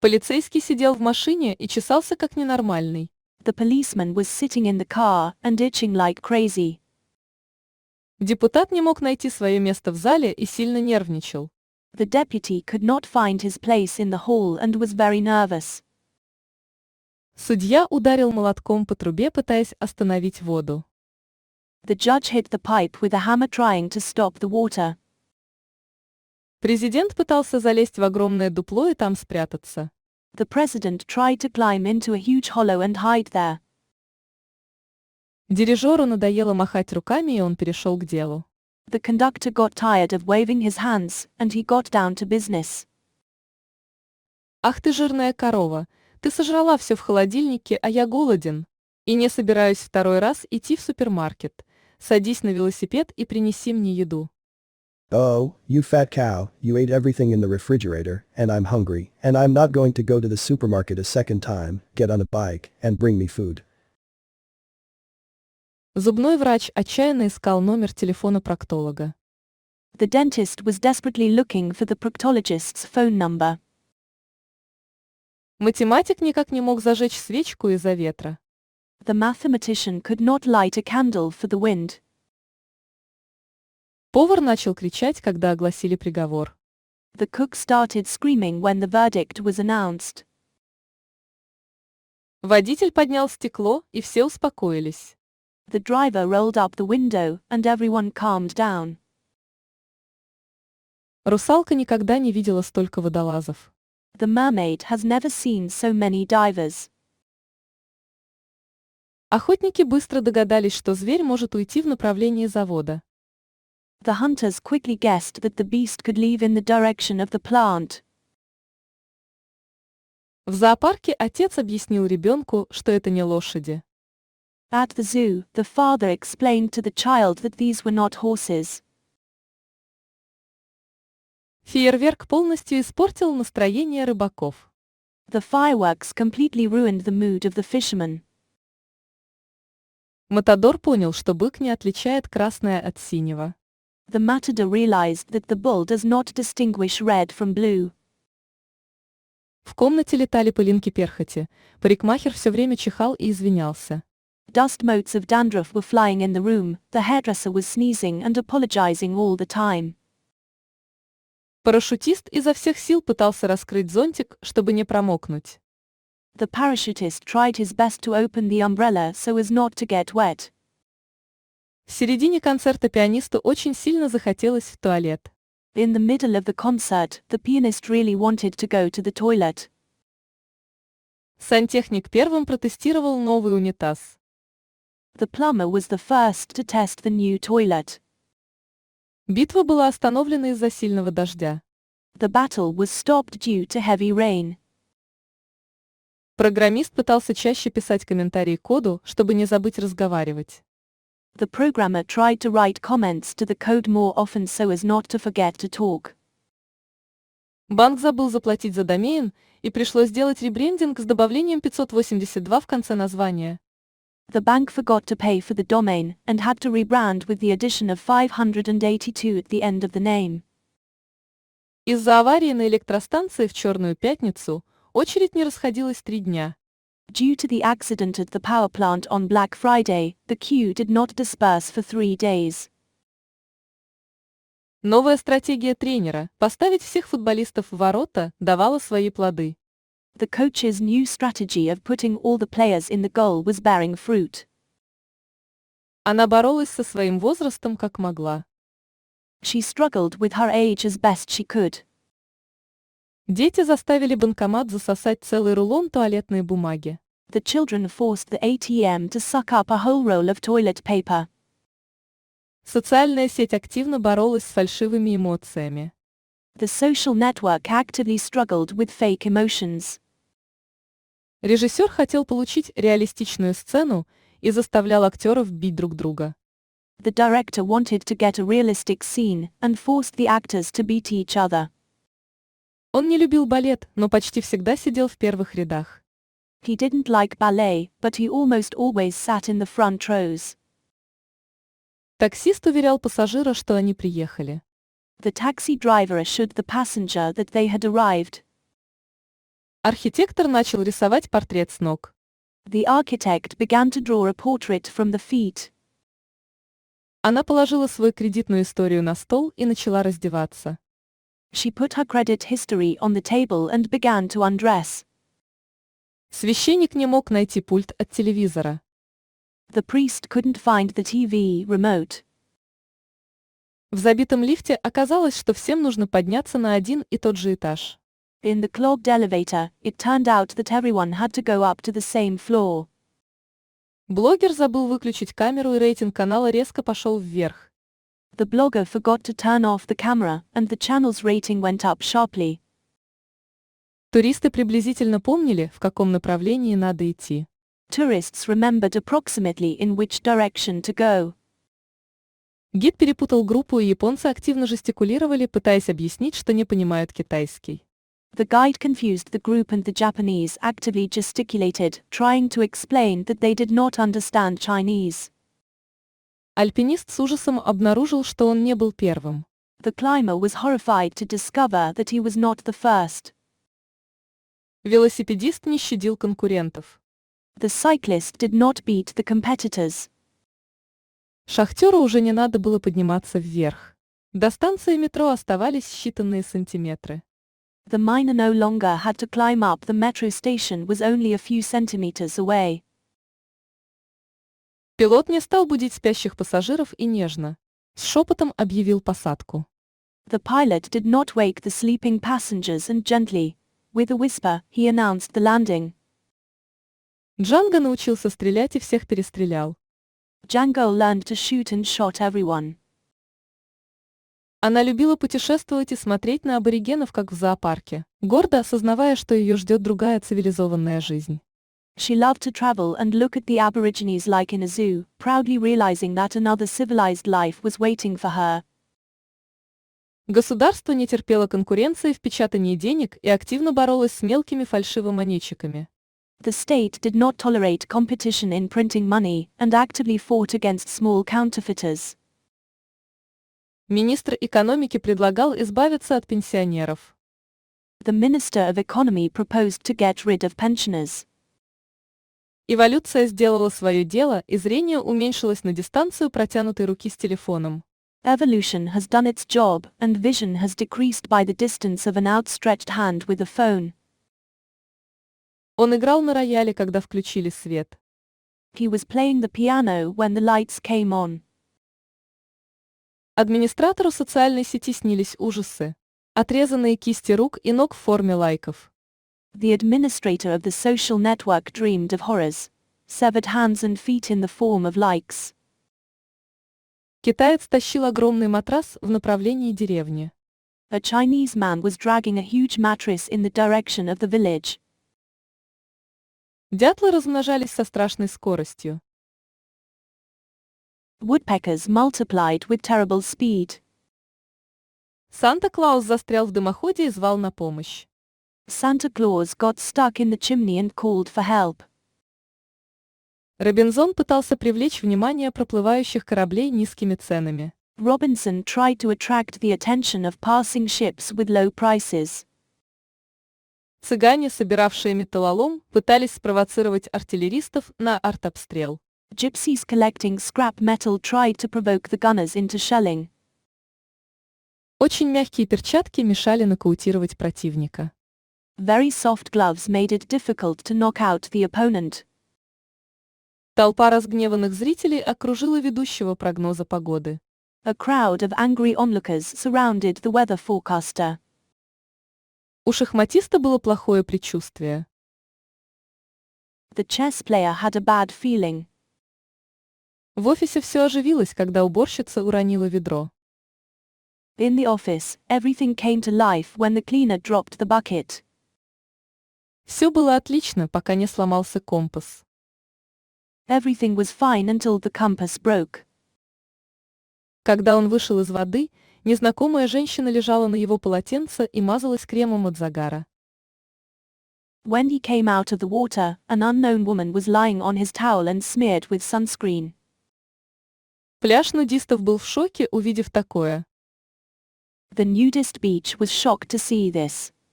Полицейский сидел в машине и чесался как ненормальный. The policeman was sitting in the car and itching like crazy. Депутат не мог найти свое место в зале и сильно нервничал. The deputy could not find his place in the hall and was very nervous. Судья ударил молотком по трубе, пытаясь остановить воду. The judge hit the pipe with a hammer trying to stop the water. Президент пытался залезть в огромное дупло и там спрятаться. The president tried to climb into a huge hollow and hide there. Дирижеру надоело махать руками, и он перешел к делу. The conductor got tired of waving his hands, and he got down to business. «Ах ты жирная корова, ты сожрала все в холодильнике, а я голоден. И не собираюсь второй раз идти в супермаркет. Садись на велосипед и принеси мне еду». Oh, you fat cow, you ate everything in the refrigerator, and I'm hungry, and I'm not going to go to the supermarket a second time. Get on a bike and bring me food. Зубной врач отчаянно искал номер телефона проктолога. The dentist was desperately looking for the proctologist's phone number. Математик никак не мог зажечь свечку из-за ветра. The mathematician could not light a candle for the wind. Повар начал кричать, когда огласили приговор. The cook started screaming when the verdict was announced. Водитель поднял стекло, и все успокоились. The driver rolled up the window, and everyone calmed down. Русалка никогда не видела столько водолазов. The mermaid has never seen so many divers. Охотники быстро догадались, что зверь может уйти в направлении завода. The hunters quickly guessed that the beast could leave in the direction of the plant. В зоопарке отец объяснил ребенку, что это не лошади. At the zoo, the father explained to the child that these were not horses. Фейерверк полностью испортил настроение рыбаков. The fireworks completely ruined the mood of the fishermen. Матадор понял, что бык не отличает красное от синего. The matador realized that the bull does not distinguish red from blue. В комнате летали пылинки перхоти. Парикмахер все время чихал и извинялся. Dust motes of dandruff were flying in the room, the hairdresser was sneezing and apologizing all the time. Парашютист изо всех сил пытался раскрыть зонтик, чтобы не промокнуть. The parachutist tried his best to open the umbrella so as not to get wet. В середине концерта пианисту очень сильно захотелось в туалет. In the middle of the concert, the pianist really wanted to go to the toilet. Сантехник первым протестировал новый унитаз. The plumber was the first to test the new toilet. Битва была остановлена из-за сильного дождя. The battle was stopped due to heavy rain. Программист пытался чаще писать комментарии к коду, чтобы не забыть разговаривать. The programmer tried to write comments to the code more often so as not to forget to talk. Банк забыл заплатить за домен, и пришлось сделать ребрендинг с добавлением 582 в конце названия. The bank forgot to pay for the domain and had to rebrand with the addition of 582 at the end of the name. Из-за аварии на электростанции в Черную пятницу очередь не расходилась 3 дня. Due to the accident at the power plant on Black Friday, the queue did not disperse for 3 days. Новая стратегия тренера – поставить всех футболистов в ворота – давала свои плоды. The coach's new strategy of putting all the players in the goal was bearing fruit. Она боролась со своим возрастом как могла. She struggled with her age as best she could. Дети заставили банкомат засосать целый рулон туалетной бумаги. The children forced the ATM to suck up a whole roll of toilet paper. Социальная сеть активно боролась с фальшивыми эмоциями. The social network actively struggled with fake emotions. Режиссер хотел получить реалистичную сцену и заставлял актеров бить друг друга. The director wanted to get a realistic scene and forced the actors to beat each other. Он не любил балет, но почти всегда сидел в первых рядах. He didn't like ballet, but he almost always sat in the front rows. Таксист уверял пассажира, что они приехали. The taxi driver assured the passenger that they had arrived. Архитектор начал рисовать портрет с ног. The architect began to draw a portrait from the feet. Она положила свою кредитную историю на стол и начала раздеваться. She put her credit history on the table and began to undress. Священник не мог найти пульт от телевизора. The priest couldn't find the TV remote. В забитом лифте оказалось, что всем нужно подняться на один и тот же этаж. In the clogged elevator, it turned out that everyone had to go up to the same floor. Блогер забыл выключить камеру, и рейтинг канала резко пошел вверх. The blogger forgot to turn off the camera, and the channel's rating went up sharply. Туристы приблизительно помнили, в каком направлении надо идти. Tourists remembered approximately in which direction to go. Гид перепутал группу, и японцы активно жестикулировали, пытаясь объяснить, что не понимают китайский. The guide confused the group and the Japanese actively gesticulated, trying to explain that they did not understand Chinese. Альпинист с ужасом обнаружил, что он не был первым. The climber was horrified to discover that he was not the first. Велосипедист не щадил конкурентов. The cyclist did not beat the competitors. Шахтеру уже не надо было подниматься вверх. До станции метро оставались считанные сантиметры. The miner no longer had to climb up, the metro station was only a few centimeters away. Пилот не стал будить спящих пассажиров и нежно, с шепотом объявил посадку. The pilot did not wake the sleeping passengers and gently, with a whisper, he announced the landing. Джанго научился стрелять и всех перестрелял. Django learned to shoot and shot everyone. Она любила путешествовать и смотреть на аборигенов, как в зоопарке, гордо осознавая, что ее ждет другая цивилизованная жизнь. She loved to travel and look at the aborigines like in a zoo, proudly realizing that another civilized life was waiting for her. Государство не терпело конкуренции в печатании денег и активно боролось с мелкими фальшивомонетчиками. The state did not tolerate competition in printing money and actively fought against small counterfeiters. Министр экономики предлагал избавиться от пенсионеров. The Minister of Economy proposed to get rid of pensioners. Эволюция сделала свое дело, и зрение уменьшилось на дистанцию протянутой руки с телефоном. Evolution has done its job, and vision has decreased by the distance of an outstretched hand with a phone. Он играл на рояле, когда включили свет. He was playing the piano when the lights came on. Администратору социальной сети снились ужасы. Отрезанные кисти рук и ног в форме лайков. The administrator of the social network dreamed of horrors. Severed hands and feet in the form of likes. Китаец тащил огромный матрас в направлении деревни. A Chinese man was dragging a huge mattress in the direction of the village. Дятлы размножались со страшной скоростью. Woodpeckers multiplied with terrible speed. Санта-Клаус застрял в дымоходе и звал на помощь. Santa Claus got stuck in the chimney and called for help. Робинзон пытался привлечь внимание проплывающих кораблей низкими ценами. Robinson tried to attract the attention of passing ships with low prices. Цыгане, собиравшие металлолом, пытались спровоцировать артиллеристов на артобстрел. Gypsies collecting scrap metal tried to provoke the gunners into shelling. Очень мягкие перчатки мешали нокаутировать противника. Very soft gloves made it difficult to knock out the opponent. Толпа разгневанных зрителей окружила ведущего прогноза погоды. A crowd of angry onlookers surrounded the weather forecaster. У шахматиста было плохое предчувствие. The chess player had a bad feeling. В офисе все оживилось, когда уборщица уронила ведро. In the office, everything came to life when the cleaner dropped the bucket. Все было отлично, пока не сломался компас. Everything was fine until the compass broke. Когда он вышел из воды, незнакомая женщина лежала на его полотенце и мазалась кремом от загара. When he came out of the water, an unknown woman was lying on his towel and smeared with sunscreen. Пляж нудистов был в шоке, увидев такое. The nudist beach was shocked to see this.